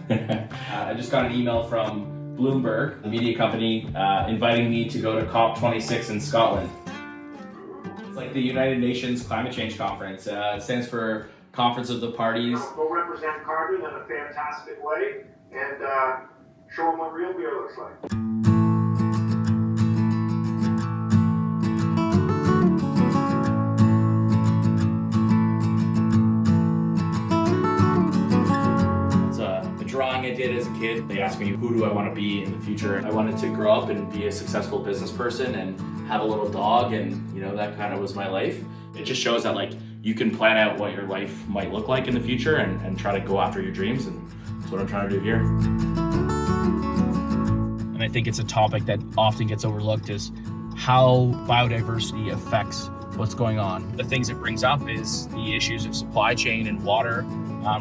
I just got an email from Bloomberg, the media company, inviting me to go to COP26 in Scotland. It's like the United Nations Climate Change Conference. It stands for Conference of the Parties. We'll represent carbon in a fantastic way and show them what real beer looks like. Drawing I did as a kid. They asked me, who do I want to be in the future? I wanted to grow up and be a successful business person and have a little dog, and that kind of was my life. It just shows that you can plan out what your life might look like in the future and try to go after your dreams, and that's what I'm trying to do here. And I think it's a topic that often gets overlooked is how biodiversity affects what's going on. The things it brings up is the issues of supply chain and water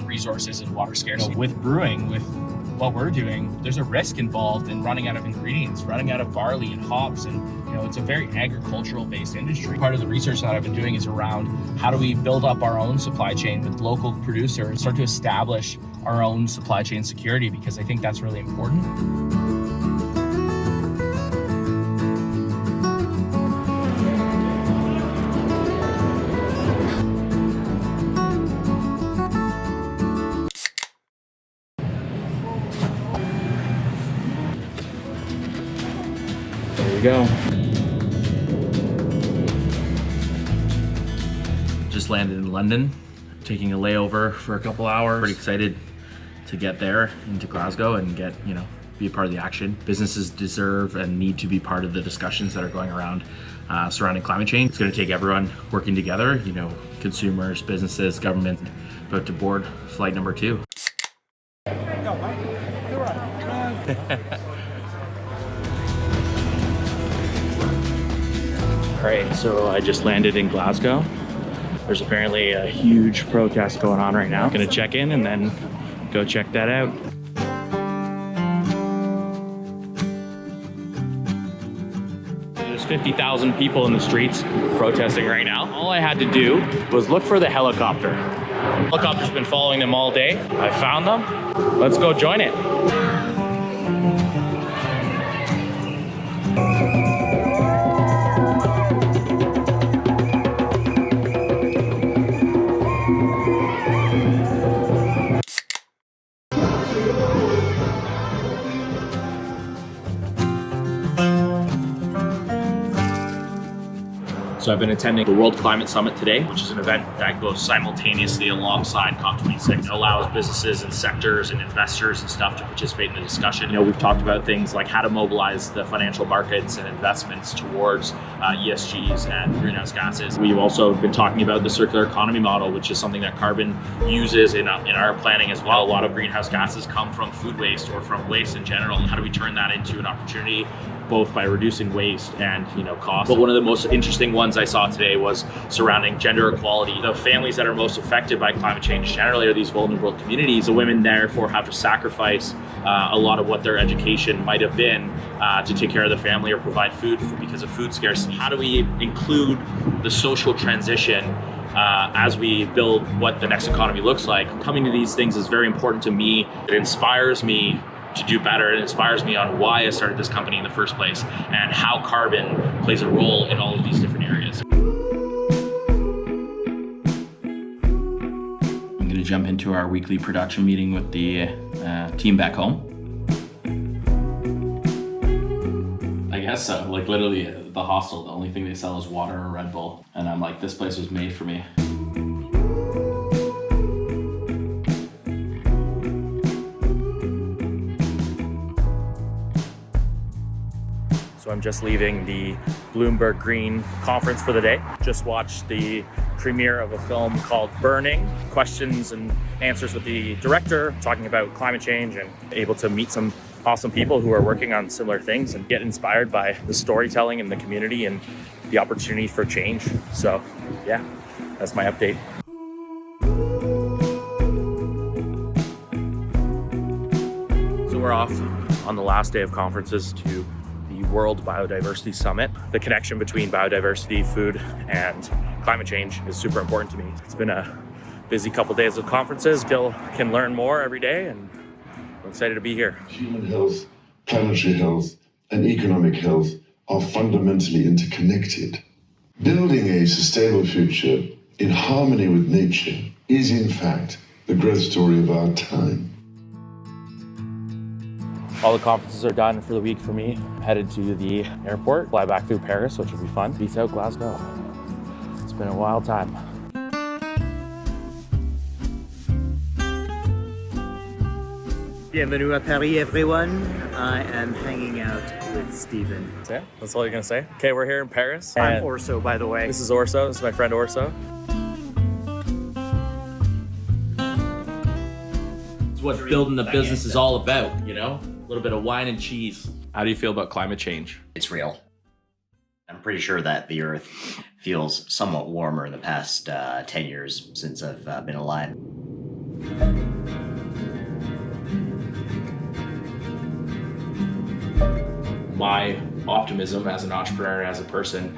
resources and water scarcity. With brewing, with what we're doing, there's a risk involved in running out of ingredients, running out of barley and hops, and it's a very agricultural based industry. Part of the research that I've been doing is around how do we build up our own supply chain with local producers, start to establish our own supply chain security, because I think that's really important. There we go. Just landed in London, taking a layover for a couple hours. Pretty excited to get there into Glasgow and get, be a part of the action. Businesses deserve and need to be part of the discussions that are going around surrounding climate change. It's going to take everyone working together, consumers, businesses, government, about to board flight number 2. All right, so I just landed in Glasgow. There's apparently a huge protest going on right now. Gonna check in and then go check that out. There's 50,000 people in the streets protesting right now. All I had to do was look for the helicopter. The helicopter's been following them all day. I found them. Let's go join it. So I've been attending the World Climate Summit today, which is an event that goes simultaneously alongside COP26. It allows businesses and sectors and investors and stuff to participate in the discussion. We've talked about things like how to mobilize the financial markets and investments towards ESGs and greenhouse gases. We've also been talking about the circular economy model, which is something that Karbon uses in our planning as well. A lot of greenhouse gases come from food waste or from waste in general. How do we turn that into an opportunity, both by reducing waste and cost? But one of the most interesting ones I saw today was surrounding gender equality. The families that are most affected by climate change generally are these vulnerable communities. The women therefore have to sacrifice a lot of what their education might have been to take care of the family or provide food because of food scarcity. How do we include the social transition as we build what the next economy looks like? Coming to these things is very important to me. It inspires me to do better. It inspires me on why I started this company in the first place and how Karbon plays a role in all of these different areas. I'm going to jump into our weekly production meeting with the team back home. I guess so. Literally the hostel, the only thing they sell is water or Red Bull. And I'm like, this place was made for me. So I'm just leaving the Bloomberg Green conference for the day. Just watched the premiere of a film called Burning, questions and answers with the director, talking about climate change, and able to meet some awesome people who are working on similar things and get inspired by the storytelling in the community and the opportunity for change. So yeah, that's my update. So we're off on the last day of conferences to World Biodiversity Summit. The connection between biodiversity, food, and climate change is super important to me. It's been a busy couple days of conferences. Still can learn more every day, and I'm excited to be here. Human health, planetary health, and economic health are fundamentally interconnected. Building a sustainable future in harmony with nature is, in fact, the growth story of our time. All the conferences are done for the week for me. I'm headed to the airport, fly back through Paris, which will be fun. Peace out, Glasgow. It's been a wild time. Bienvenue à Paris, everyone. I am hanging out with Steven. Yeah, that's all you're gonna say? Okay, we're here in Paris. I'm Orso, by the way. This is Orso. This is my friend Orso. It's what building the business is all about, you know? A little bit of wine and cheese. How do you feel about climate change? It's real. I'm pretty sure that the Earth feels somewhat warmer in the past 10 years since I've been alive. My optimism as an entrepreneur, as a person,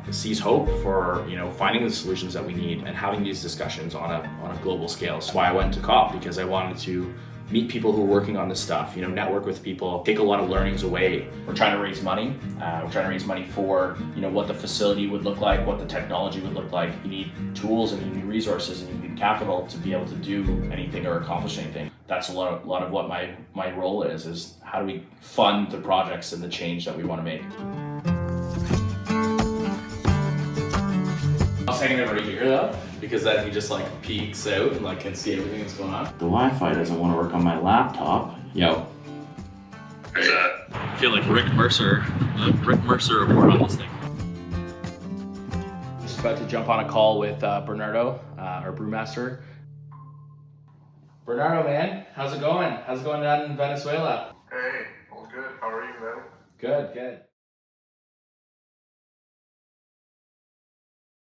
sees hope for finding the solutions that we need and having these discussions on a global scale. That's why I went to COP, because I wanted to meet people who are working on this stuff, network with people, take a lot of learnings away. We're trying to raise money. We're trying to raise money for what the facility would look like, what the technology would look like. You need tools and you need resources and you need capital to be able to do anything or accomplish anything. That's a lot of what my role is how do we fund the projects and the change that we want to make. I was hanging over here though, because then he just peeks out and can see everything that's going on. The Wi-Fi doesn't want to work on my laptop. Yo. I feel like Rick Mercer award on this thing. Just about to jump on a call with Bernardo, our brewmaster. Bernardo, man, how's it going? How's it going down in Venezuela? Hey, all good. How are you, man? Good, good.